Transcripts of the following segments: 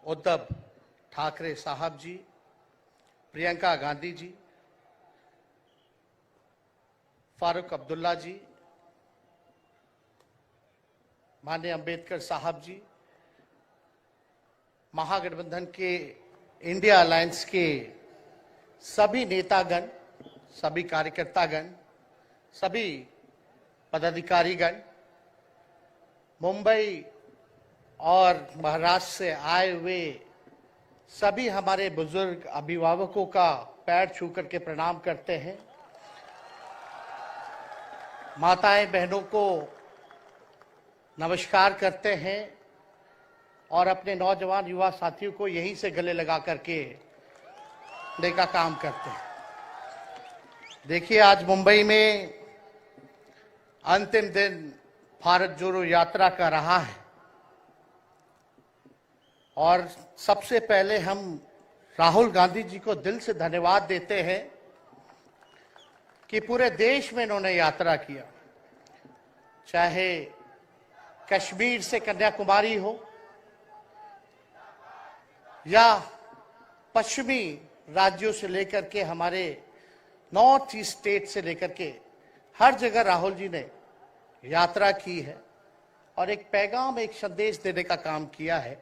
उद्धव ठाकरे साहब जी, प्रियंका गांधी जी, फारूक अब्दुल्ला जी, माननीय अंबेडकर साहब जी, महागठबंधन के इंडिया अलायंस के सभी नेतागण, सभी कार्यकर्तागण, सभी पदाधिकारीगण, मुंबई और महाराष्ट्र से आए हुए सभी हमारे बुजुर्ग अभिभावकों का पैर छू करके प्रणाम करते हैं। माताएं बहनों को नमस्कार करते हैं और अपने नौजवान युवा साथियों को यहीं से गले लगा करके का काम करते हैं। देखिए, आज मुंबई में अंतिम दिन भारत जोड़ो यात्रा का रहा है और सबसे पहले हम राहुल गांधी जी को दिल से धन्यवाद देते हैं कि पूरे देश में इन्होंने यात्रा किया, चाहे कश्मीर से कन्याकुमारी हो या पश्चिमी राज्यों से लेकर के हमारे नॉर्थ ईस्ट स्टेट से लेकर के हर जगह राहुल जी ने यात्रा की है और एक पैगाम, एक संदेश देने का काम किया है,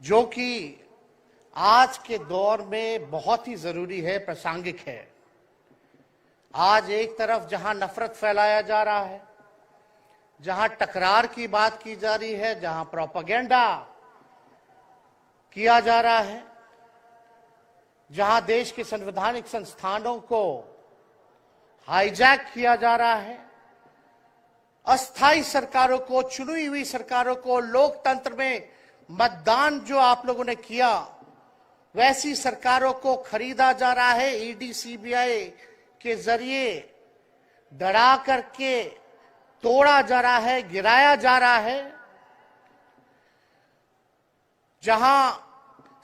जो कि आज के दौर में बहुत ही जरूरी है, प्रासंगिक है। आज एक तरफ जहां नफरत फैलाया जा रहा है, जहां टकरार की बात की जा रही है, जहां प्रोपेगेंडा किया जा रहा है, जहां देश के संवैधानिक संस्थानों को हाईजैक किया जा रहा है, अस्थायी सरकारों को, चुनी हुई सरकारों को, लोकतंत्र में मतदान जो आप लोगों ने किया वैसी सरकारों को खरीदा जा रहा है, ईडी सीबीआई के जरिए डरा करके तोड़ा जा रहा है, गिराया जा रहा है। जहां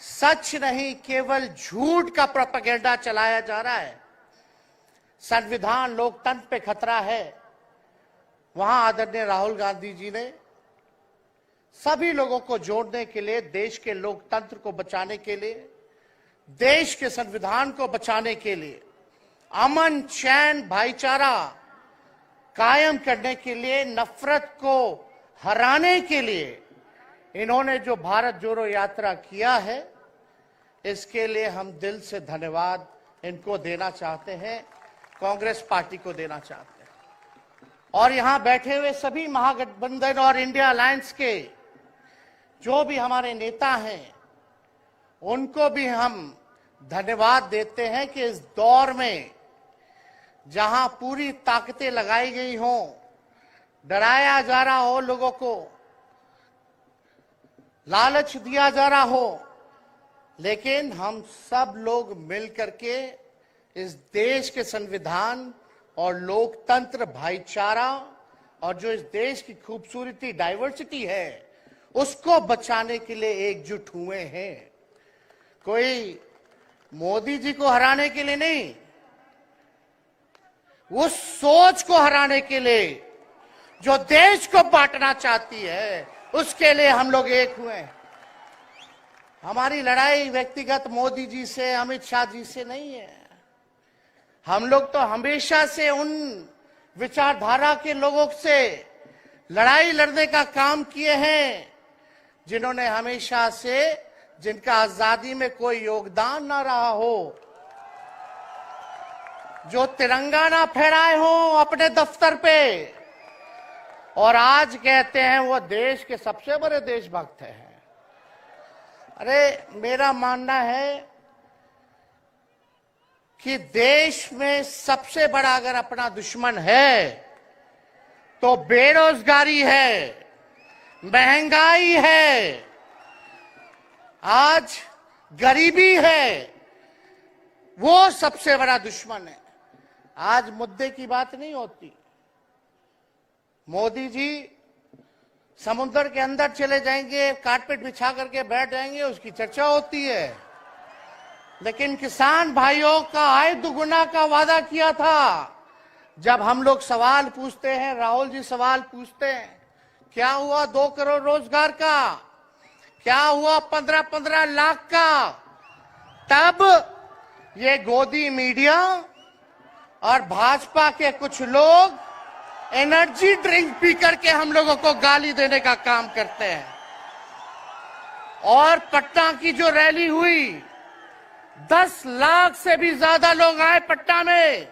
सच नहीं केवल झूठ का प्रोपेगेंडा चलाया जा रहा है, संविधान लोकतंत्र पे खतरा है, वहां आदरणीय राहुल गांधी जी ने सभी लोगों को जोड़ने के लिए, देश के लोकतंत्र को बचाने के लिए, देश के संविधान को बचाने के लिए, अमन चैन भाईचारा कायम करने के लिए, नफरत को हराने के लिए इन्होंने जो भारत जोड़ो यात्रा किया है, इसके लिए हम दिल से धन्यवाद इनको देना चाहते हैं, कांग्रेस पार्टी को देना चाहते हैं। और यहां बैठे हुए सभी महागठबंधन और इंडिया अलायंस के जो भी हमारे नेता हैं, उनको भी हम धन्यवाद देते हैं कि इस दौर में जहां पूरी ताकतें लगाई गई हों, डराया जा रहा हो, लोगों को लालच दिया जा रहा हो, लेकिन हम सब लोग मिलकर के इस देश के संविधान और लोकतंत्र, भाईचारा और जो इस देश की खूबसूरती, डाइवर्सिटी है, उसको बचाने के लिए एकजुट हुए हैं। कोई मोदी जी को हराने के लिए नहीं, उस सोच को हराने के लिए जो देश को बांटना चाहती है, उसके लिए हम लोग एक हुए हैं। हमारी लड़ाई व्यक्तिगत मोदी जी से, अमित शाह जी से नहीं है। हम लोग तो हमेशा से उन विचारधारा के लोगों से लड़ाई लड़ने का काम किए हैं जिन्होंने हमेशा से, जिनका आजादी में कोई योगदान ना रहा हो, जो तिरंगा ना फहराए हो अपने दफ्तर पे, और आज कहते हैं वो देश के सबसे बड़े देशभक्त हैं। अरे, मेरा मानना है कि देश में सबसे बड़ा अगर अपना दुश्मन है तो बेरोजगारी है, महंगाई है, आज गरीबी है, वो सबसे बड़ा दुश्मन है। आज मुद्दे की बात नहीं होती। मोदी जी समुद्र के अंदर चले जाएंगे, कारपेट बिछा करके बैठ जाएंगे, उसकी चर्चा होती है, लेकिन किसान भाइयों का आय दुगुना का वादा किया था। जब हम लोग सवाल पूछते हैं, राहुल जी सवाल पूछते हैं, क्या हुआ 2 करोड़ रोजगार का, क्या हुआ 15-15 लाख का? तब ये गोदी मीडिया और भाजपा के कुछ लोग एनर्जी ड्रिंक पी करके हम लोगों को गाली देने का काम करते हैं। और पटना की जो रैली हुई, 10 लाख से भी ज्यादा लोग आए पटना में।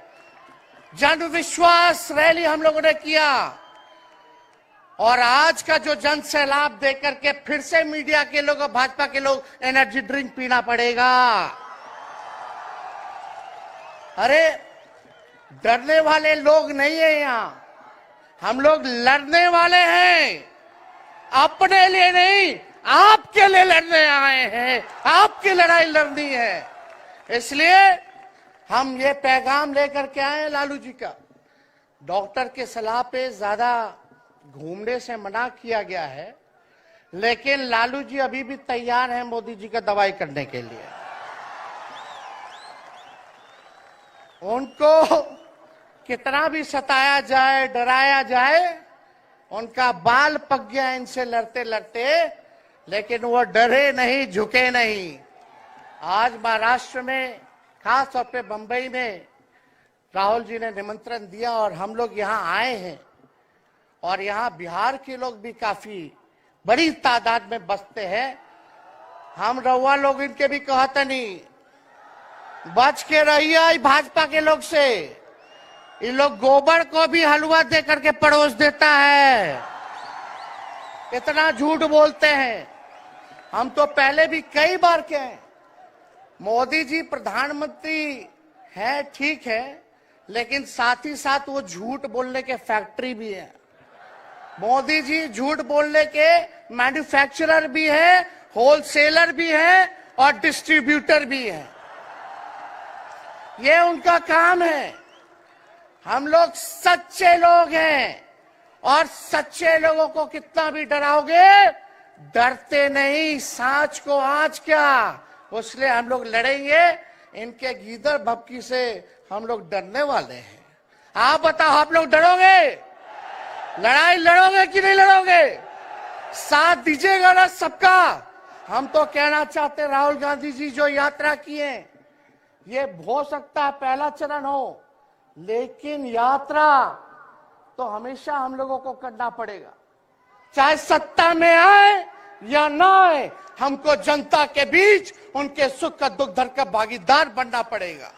जन विश्वास रैली हम लोगों ने किया। और आज का जो जन सैलाब देकर के फिर से मीडिया के लोग और भाजपा के लोग एनर्जी ड्रिंक पीना पड़ेगा। अरे डरने वाले लोग नहीं है यहां, हम लोग लड़ने वाले हैं। अपने लिए नहीं, आपके लिए लड़ने आए हैं, आपकी लड़ाई लड़नी है। इसलिए हम ये पैगाम लेकर के आए हैं लालू जी का। डॉक्टर के सलाह पे ज्यादा घूमने से मना किया गया है, लेकिन लालू जी अभी भी तैयार हैं मोदी जी का दवाई करने के लिए। उनको कितना भी सताया जाए, डराया जाए, उनका बाल पक गया इनसे लड़ते लड़ते, लेकिन वो डरे नहीं, झुके नहीं। आज महाराष्ट्र में, खास तौर पे बंबई में राहुल जी ने निमंत्रण दिया और हम लोग यहाँ आए हैं। और यहाँ बिहार के लोग भी काफी बड़ी तादाद में बसते हैं। हम रउआ लोग इनके भी कहते नहीं, बच के रहिए भाजपा के लोग से। ये लोग गोबर को भी हलवा दे करके परोस देता है, इतना झूठ बोलते हैं। हम तो पहले भी कई बार कहे, मोदी जी प्रधानमंत्री है ठीक है, लेकिन साथ ही साथ वो झूठ बोलने के फैक्ट्री भी है। मोदी जी झूठ बोलने के मैन्युफैक्चरर भी है, होलसेलर भी है और डिस्ट्रीब्यूटर भी है। ये उनका काम है। हम लोग सच्चे लोग हैं और सच्चे लोगों को कितना भी डराओगे, डरते नहीं। सांच को आंच क्या, इसलिए हम लोग लड़ेंगे। इनके गीदड़ भपकी से हम लोग डरने वाले हैं। आप बताओ, आप लोग डरोगे? लड़ाई लड़ोगे कि नहीं लड़ोगे? साथ दीजिएगा ना सबका। हम तो कहना चाहते, राहुल गांधी जी जो यात्रा किए, ये हो सकता है पहला चरण हो, लेकिन यात्रा तो हमेशा हम लोगों को करना पड़ेगा। चाहे सत्ता में आए या ना आए, हमको जनता के बीच उनके सुख का दुख दर्द का भागीदार बनना पड़ेगा।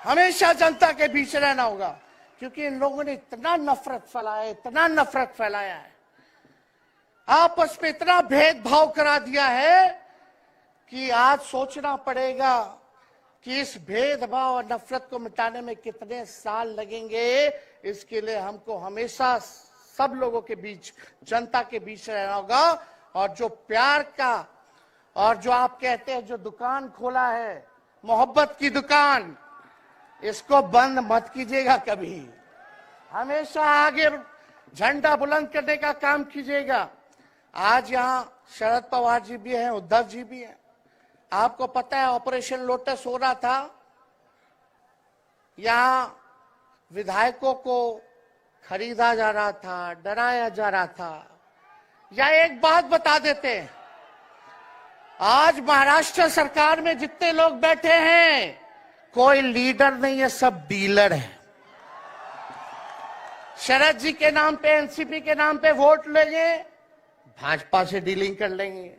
हमेशा जनता के बीच रहना होगा, क्योंकि इन लोगों ने इतना नफरत फैलाया, इतना नफरत फैलाया है, आपस में इतना भेदभाव करा दिया है कि आज सोचना पड़ेगा कि इस भेदभाव और नफरत को मिटाने में कितने साल लगेंगे। इसके लिए हमको हमेशा सब लोगों के बीच, जनता के बीच रहना होगा। और जो प्यार का, और जो आप कहते हैं जो दुकान खोला है, मोहब्बत की दुकान, इसको बंद मत कीजिएगा कभी। हमेशा आगे झंडा बुलंद करने का काम कीजिएगा। आज यहाँ शरद पवार जी भी हैं, उद्धव जी भी हैं। आपको पता है ऑपरेशन लोटस हो रहा था, यहाँ विधायकों को खरीदा जा रहा था, डराया जा रहा था। या एक बात बता देते हैं, आज महाराष्ट्र सरकार में जितने लोग बैठे हैं, कोई लीडर नहीं है, सब डीलर है। शरद जी के नाम पे, एनसीपी के नाम पे वोट लेंगे, भाजपा से डीलिंग कर लेंगे।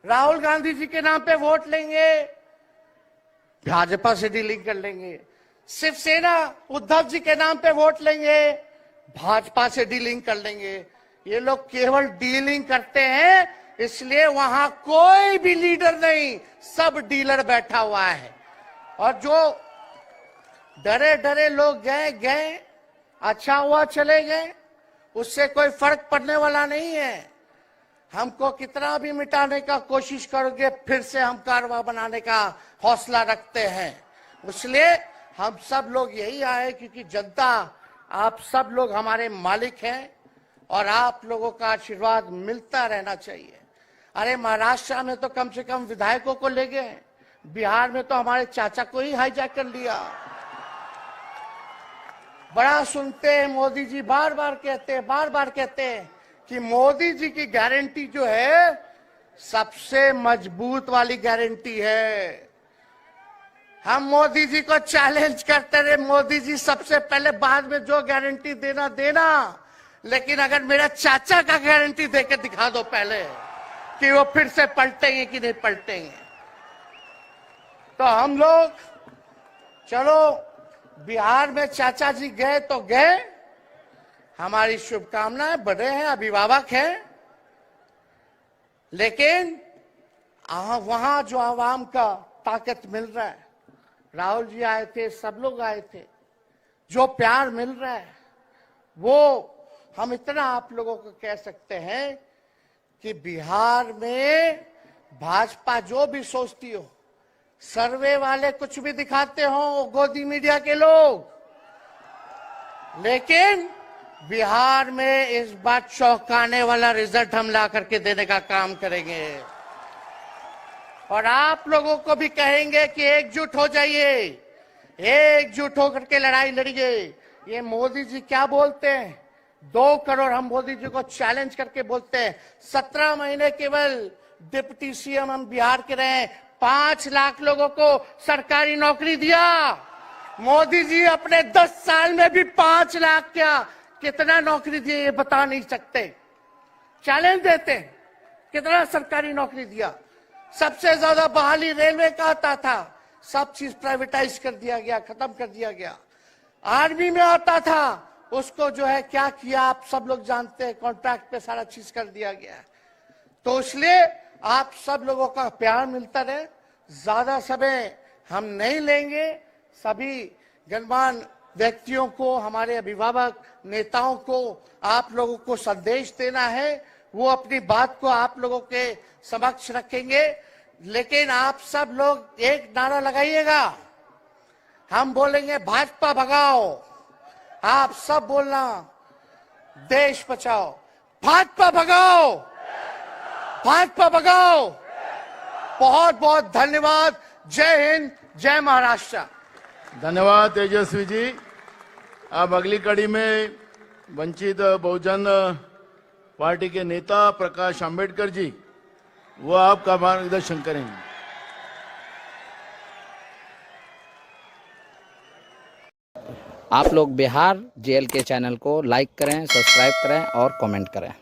राहुल गांधी जी के नाम पे वोट लेंगे, भाजपा से डीलिंग कर लेंगे। शिवसेना उद्धव जी के नाम पे वोट लेंगे, भाजपा से डीलिंग कर लेंगे। ये लोग केवल डीलिंग करते हैं, इसलिए वहां कोई भी लीडर नहीं, सब डीलर बैठा हुआ है। और जो डरे डरे लोग गए, अच्छा हुआ चले गए, उससे कोई फर्क पड़ने वाला नहीं है। हमको कितना भी मिटाने का कोशिश करोगे, फिर से हम कारवा बनाने का हौसला रखते हैं। इसलिए हम सब लोग यही आए, क्योंकि जनता, आप सब लोग हमारे मालिक हैं और आप लोगों का आशीर्वाद मिलता रहना चाहिए। अरे महाराष्ट्र में तो कम से कम विधायकों को ले गए, बिहार में तो हमारे चाचा को ही हाईजैक कर लिया। बड़ा सुनते हैं, मोदी जी बार बार कहते हैं कि मोदी जी की गारंटी जो है सबसे मजबूत वाली गारंटी है। हम मोदी जी को चैलेंज करते रहे, मोदी जी सबसे पहले, बाद में जो गारंटी देना देना, लेकिन अगर मेरा चाचा का गारंटी देके दिखा दो पहले कि वो फिर से पलटेंगे कि नहीं पलटेंगे। तो हम लोग, चलो बिहार में चाचा जी गए तो गए, हमारी शुभकामनाएं, बड़े हैं, अभिभावक हैं, लेकिन वहां जो आवाम का ताकत मिल रहा है, राहुल जी आए थे, सब लोग आए थे, जो प्यार मिल रहा है वो हम इतना आप लोगों को कह सकते हैं कि बिहार में भाजपा जो भी सोचती हो, सर्वे वाले कुछ भी दिखाते हो, गोदी मीडिया के लोग, लेकिन बिहार में इस बार चौंकाने वाला रिजल्ट हम ला करके देने का काम करेंगे। और आप लोगों को भी कहेंगे कि एकजुट हो जाइए, एकजुट होकर के लड़ाई लड़िए। ये मोदी जी क्या बोलते हैं, 2 करोड़, हम मोदी जी को चैलेंज करके बोलते हैं, 17 महीने केवल डिप्टी सीएम हम बिहार के रहे, 5 लाख लोगों को सरकारी नौकरी दिया। मोदी जी अपने 10 साल में भी 5 लाख क्या, कितना नौकरी दिए ये बता नहीं सकते। चैलेंज देते हैं, कितना सरकारी नौकरी दिया। सबसे ज्यादा बहाली रेलवे का आता था, सब चीज प्राइवेटाइज कर दिया गया, खत्म कर दिया गया। आर्मी में आता था, उसको जो है क्या किया आप सब लोग जानते हैं, कॉन्ट्रैक्ट पे सारा चीज कर दिया गया। तो इसलिए आप सब लोगों का प्यार मिलता रहे, ज्यादा समय हम नहीं लेंगे। सभी गणमान्य व्यक्तियों को, हमारे अभिभावक नेताओं को आप लोगों को संदेश देना है, वो अपनी बात को आप लोगों के समक्ष रखेंगे। लेकिन आप सब लोग एक नारा लगाइएगा, हम बोलेंगे भाजपा भगाओ, आप सब बोलना देश बचाओ, भाजपा भगाओ, भाजपा भगाओ। बहुत बहुत धन्यवाद। जय हिंद, जय महाराष्ट्र। धन्यवाद तेजस्वी जी। अब अगली कड़ी में वंचित बहुजन पार्टी के नेता प्रकाश आंबेडकर जी, वो आपका मार्गदर्शन करेंगे। आप लोग बिहार जेएल के चैनल को लाइक करें, सब्सक्राइब करें और कमेंट करें।